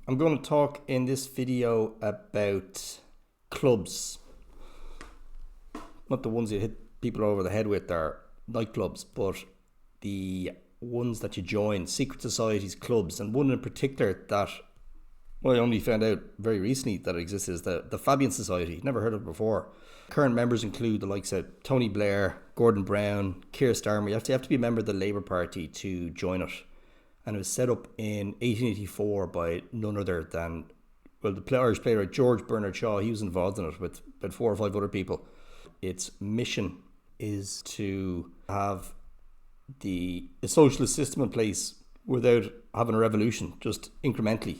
I'm going to talk in this video about clubs. Not the ones you hit people over the head with, are nightclubs, but the ones that you join, secret societies, clubs, and one in particular that I only found out very recently that it existed is the Fabian Society. Never heard of it before. Current members include the likes of Tony Blair, Gordon Brown, Keir Starmer. You have to be a member of the Labour Party to join it. And it was set up in 1884 by none other than, the Irish playwright George Bernard Shaw. He was involved in it with about 4 or 5 other people. Its mission is to have a socialist system in place without having a revolution, just incrementally,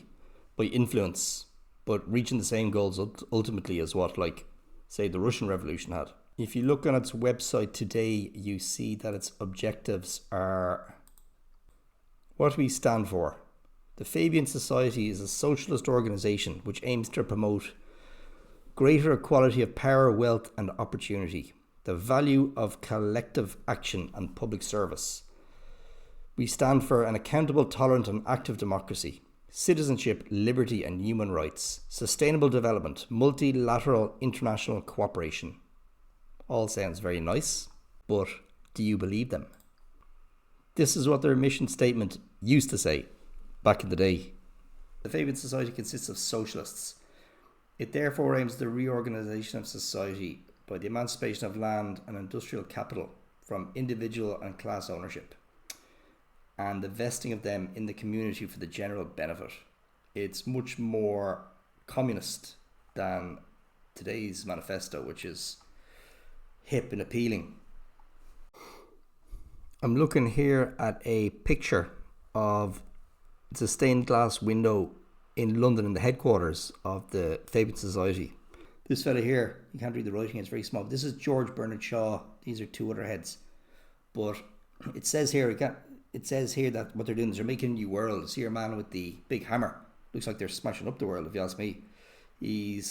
by influence, but reaching the same goals ultimately as what, say, the Russian Revolution had. If you look on its website today, you see that its objectives are what we stand for. The Fabian Society is a socialist organisation which aims to promote greater equality of power, wealth and opportunity, the value of collective action and public service. We stand for an accountable, tolerant and active democracy, citizenship, liberty and human rights, sustainable development, multilateral international cooperation. All sounds very nice, but do you believe them? This is what their mission statement used to say back in the day. The Fabian Society consists of socialists. It therefore aims the reorganisation of society by the emancipation of land and industrial capital from individual and class ownership, and the vesting of them in the community for the general benefit. It's much more communist than today's manifesto, which is hip and appealing. I'm looking here at a picture of a stained glass window in London in the headquarters of the Fabian Society. This fella here, you can't read the writing, it's very small. This is George Bernard Shaw. These are 2 other heads. But it says here that what they're doing is they're making a new world. See your man with the big hammer. Looks like they're smashing up the world, if you ask me. The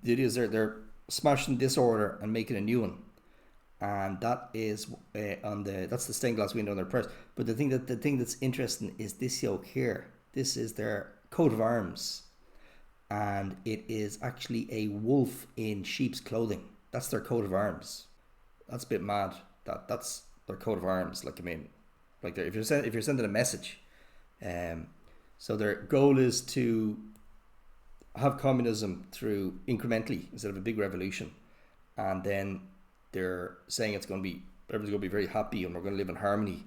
idea is they're smashing disorder and making a new one. And that is that's the stained glass window on their press. But the thing that's interesting is this yoke here. This is their coat of arms, and it is actually a wolf in sheep's clothing. That's their coat of arms. That's a bit mad. That's their coat of arms. If you're sending a message, so their goal is to have communism through incrementally instead of a big revolution, and then they're saying everyone's going to be very happy and we're going to live in harmony.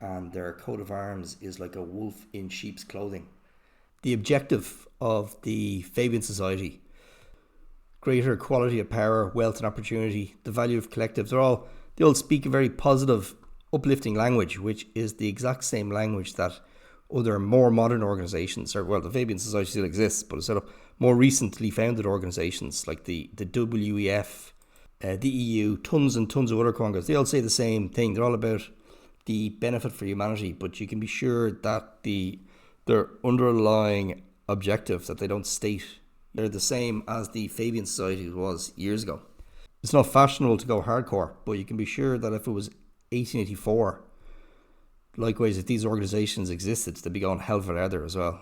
And their coat of arms is like a wolf in sheep's clothing. The objective of the Fabian Society: greater equality of power, wealth and opportunity, the value of collectives. They all speak a very positive, uplifting language, which is the exact same language that other more modern organisations, the Fabian Society still exists, but it's set up more recently founded organisations like the WEF, the EU, tons and tons of other congos. They all say the same thing. They're all about the benefit for humanity, but you can be sure that their underlying objectives that they don't state, they're the same as the Fabian Society was years ago. It's not fashionable to go hardcore, but you can be sure that if it was 1884, likewise, if these organisations existed, they'd be going hell for leather as well.